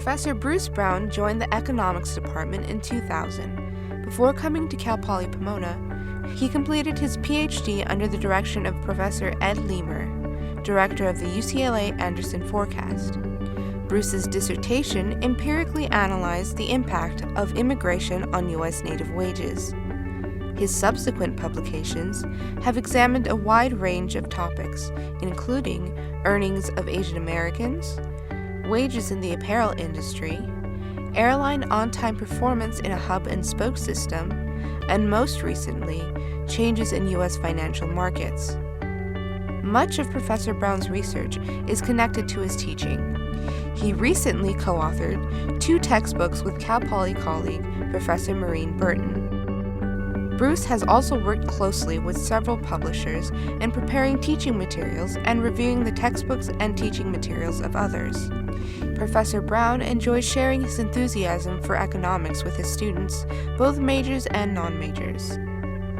Professor Bruce Brown joined the economics department in 2000. Before coming to Cal Poly Pomona, he completed his PhD under the direction of Professor Ed Leamer, director of the UCLA Anderson Forecast. Bruce's dissertation empirically analyzed the impact of immigration on U.S. native wages. His subsequent publications have examined a wide range of topics, including earnings of Asian Americans, wages in the apparel industry, airline on-time performance in a hub-and-spoke system, and most recently, changes in U.S. financial markets. Much of Professor Brown's research is connected to his teaching. He recently co-authored 2 textbooks with Cal Poly colleague Professor Maureen Burton. Bruce has also worked closely with several publishers in preparing teaching materials and reviewing the textbooks and teaching materials of others. Professor Brown enjoys sharing his enthusiasm for economics with his students, both majors and non-majors.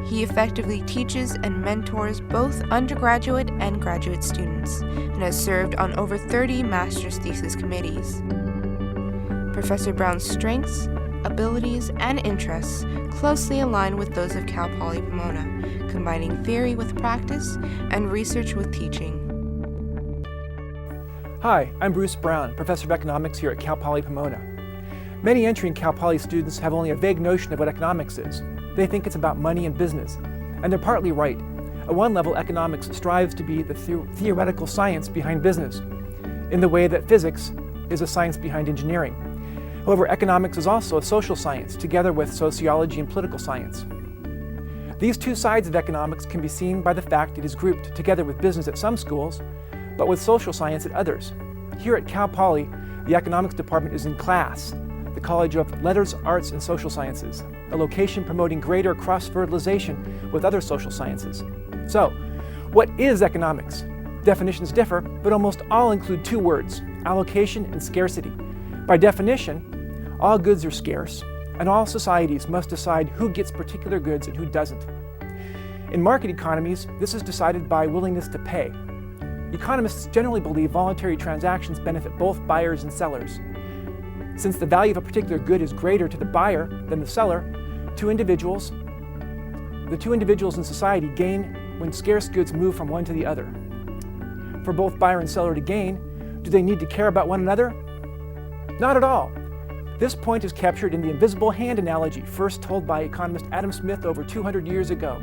He effectively teaches and mentors both undergraduate and graduate students, and has served on over 30 master's thesis committees. Professor Brown's strengths, abilities, and interests closely align with those of Cal Poly Pomona, combining theory with practice and research with teaching. Hi, I'm Bruce Brown, Professor of Economics here at Cal Poly Pomona. Many entering Cal Poly students have only a vague notion of what economics is. They think it's about money and business, and they're partly right. At one level, economics strives to be the theoretical science behind business, in the way that physics is a science behind engineering. However, economics is also a social science, together with sociology and political science. These two sides of economics can be seen by the fact it is grouped together with business at some schools, but with social science at others. Here at Cal Poly, the economics department is in class, the College of Letters, Arts, and Social Sciences, a location promoting greater cross-fertilization with other social sciences. So, what is economics? Definitions differ, but almost all include 2 words, allocation and scarcity. By definition, all goods are scarce, and all societies must decide who gets particular goods and who doesn't. In market economies, this is decided by willingness to pay. Economists generally believe voluntary transactions benefit both buyers and sellers. Since the value of a particular good is greater to the buyer than the seller, the two individuals in society gain when scarce goods move from one to the other. For both buyer and seller to gain, do they need to care about one another? Not at all. This point is captured in the invisible hand analogy, first told by economist Adam Smith over 200 years ago.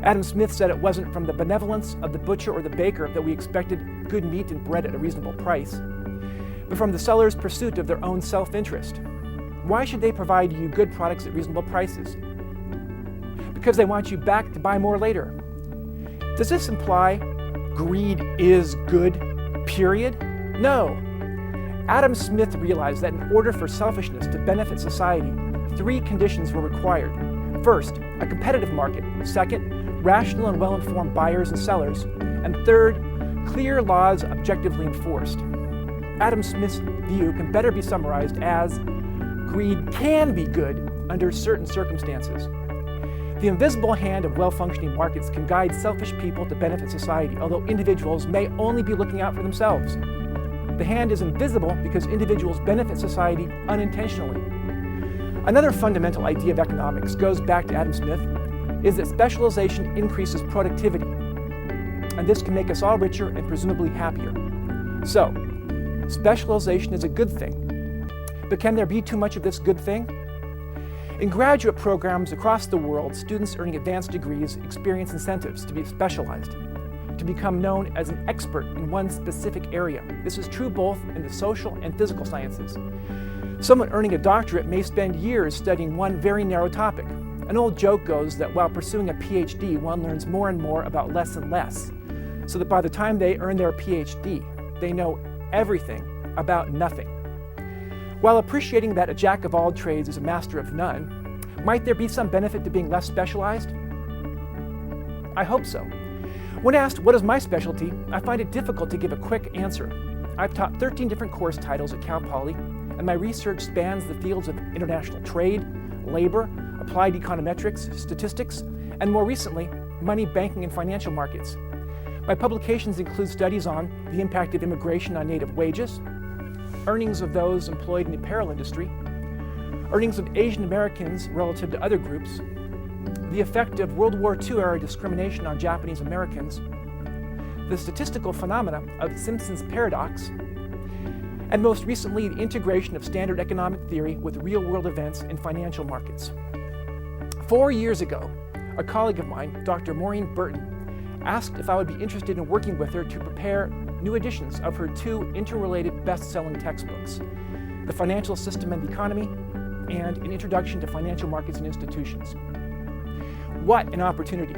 Adam Smith said it wasn't from the benevolence of the butcher or the baker that we expected good meat and bread at a reasonable price, but from the seller's pursuit of their own self-interest. Why should they provide you good products at reasonable prices? Because they want you back to buy more later. Does this imply greed is good, period? No. Adam Smith realized that in order for selfishness to benefit society, 3 conditions were required. First, a competitive market. Second, rational and well-informed buyers and sellers. And third, clear laws objectively enforced. Adam Smith's view can better be summarized as greed can be good under certain circumstances. The invisible hand of well-functioning markets can guide selfish people to benefit society, although individuals may only be looking out for themselves. The hand is invisible because individuals benefit society unintentionally. Another fundamental idea of economics goes back to Adam Smith, is that specialization increases productivity, and this can make us all richer and presumably happier. So, specialization is a good thing, but can there be too much of this good thing? In graduate programs across the world, students earning advanced degrees experience incentives to be specialized, to become known as an expert in one specific area. This is true both in the social and physical sciences. Someone earning a doctorate may spend years studying one very narrow topic. An old joke goes that while pursuing a PhD, one learns more and more about less and less, so that by the time they earn their PhD, they know everything about nothing. While appreciating that a jack of all trades is a master of none, might there be some benefit to being less specialized? I hope so. When asked what is my specialty, I find it difficult to give a quick answer. I've taught 13 different course titles at Cal Poly, and my research spans the fields of international trade, labor, applied econometrics, statistics, and more recently, money, banking, and financial markets. My publications include studies on the impact of immigration on native wages, earnings of those employed in the apparel industry, earnings of Asian Americans relative to other groups, the effect of World War II-era discrimination on Japanese Americans, the statistical phenomena of Simpson's paradox, and most recently, the integration of standard economic theory with real-world events in financial markets. 4 years ago, a colleague of mine, Dr. Maureen Burton, asked if I would be interested in working with her to prepare new editions of her two interrelated best-selling textbooks, The Financial System and the Economy, and An Introduction to Financial Markets and Institutions. What an opportunity!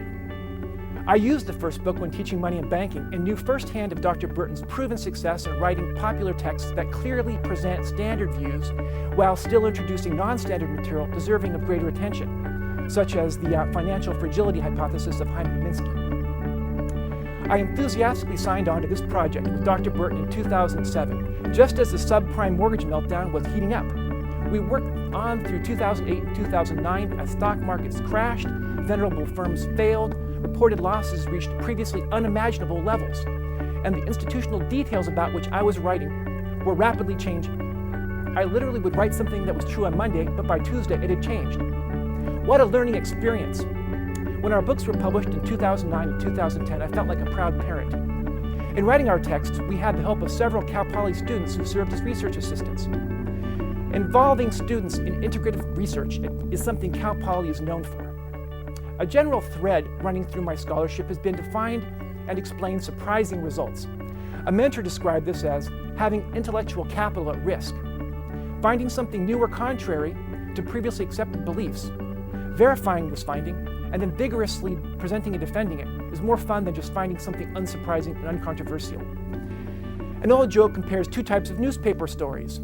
I used the first book when teaching money and banking and knew firsthand of Dr. Burton's proven success in writing popular texts that clearly present standard views while still introducing non-standard material deserving of greater attention, such as the financial fragility hypothesis of Hyman Minsky. I enthusiastically signed on to this project with Dr. Burton in 2007, just as the subprime mortgage meltdown was heating up. We worked on through 2008 and 2009 as stock markets crashed, venerable firms failed, reported losses reached previously unimaginable levels, and the institutional details about which I was writing were rapidly changing. I literally would write something that was true on Monday, but by Tuesday it had changed. What a learning experience! When our books were published in 2009 and 2010, I felt like a proud parent. In writing our texts, we had the help of several Cal Poly students who served as research assistants. Involving students in integrative research is something Cal Poly is known for. A general thread running through my scholarship has been to find and explain surprising results. A mentor described this as having intellectual capital at risk, finding something new or contrary to previously accepted beliefs, verifying this finding, and then vigorously presenting and defending it is more fun than just finding something unsurprising and uncontroversial. An old joke compares two types of newspaper stories: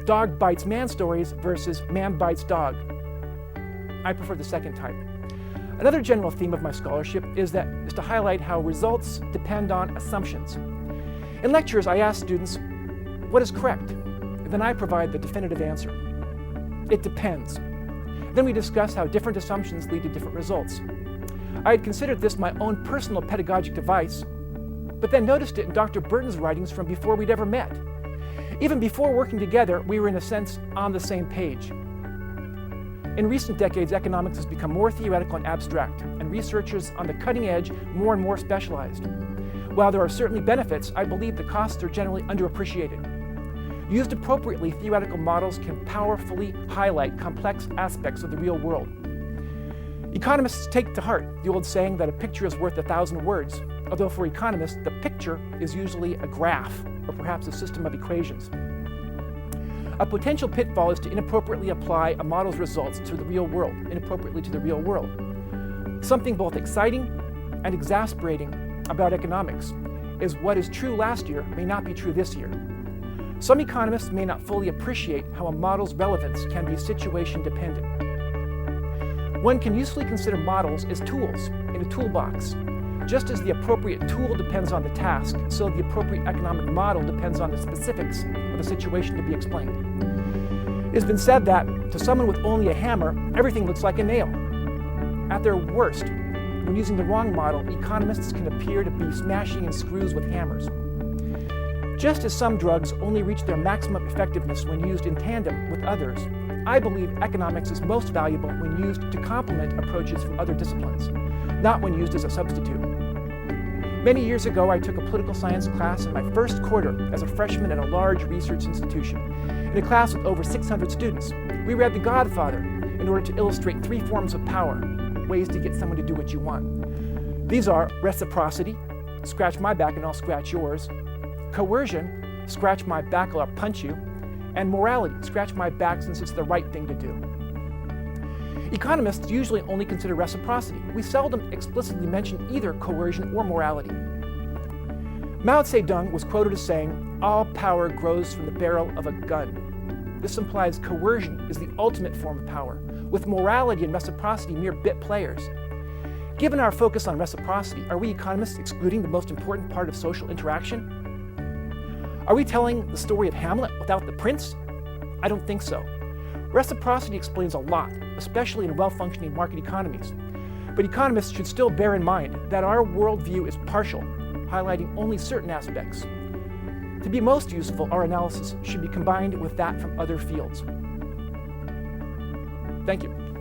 dog bites man stories versus man bites dog. I prefer the second type. Another general theme of my scholarship is to highlight how results depend on assumptions. In lectures, I ask students, what is correct? Then I provide the definitive answer. It depends. Then we discuss how different assumptions lead to different results. I had considered this my own personal pedagogic device, but then noticed it in Dr. Burton's writings from before we'd ever met. Even before working together, we were in a sense on the same page. In recent decades, economics has become more theoretical and abstract, and researchers on the cutting edge more and more specialized. While there are certainly benefits, I believe the costs are generally underappreciated. Used appropriately, theoretical models can powerfully highlight complex aspects of the real world. Economists take to heart the old saying that a picture is worth 1,000 words, although for economists, the picture is usually a graph, or perhaps a system of equations. A potential pitfall is to inappropriately apply a model's results to the real world, Something both exciting and exasperating about economics is what is true last year may not be true this year. Some economists may not fully appreciate how a model's relevance can be situation dependent. One can usefully consider models as tools in a toolbox. Just as the appropriate tool depends on the task, so the appropriate economic model depends on the specifics of the situation to be explained. It has been said that, to someone with only a hammer, everything looks like a nail. At their worst, when using the wrong model, economists can appear to be smashing in screws with hammers. Just as some drugs only reach their maximum effectiveness when used in tandem with others, I believe economics is most valuable when used to complement approaches from other disciplines, not when used as a substitute. Many years ago, I took a political science class in my first quarter as a freshman at a large research institution. In a class with over 600 students, we read The Godfather in order to illustrate 3 forms of power, ways to get someone to do what you want. These are reciprocity, scratch my back and I'll scratch yours; coercion, scratch my back, I'll punch you; and morality, scratch my back since it's the right thing to do. Economists usually only consider reciprocity. We seldom explicitly mention either coercion or morality. Mao Zedong was quoted as saying, "All power grows from the barrel of a gun." This implies coercion is the ultimate form of power, with morality and reciprocity mere bit players. Given our focus on reciprocity, are we economists excluding the most important part of social interaction? Are we telling the story of Hamlet without the prince? I don't think so. Reciprocity explains a lot, especially in well-functioning market economies. But economists should still bear in mind that our worldview is partial, highlighting only certain aspects. To be most useful, our analysis should be combined with that from other fields. Thank you.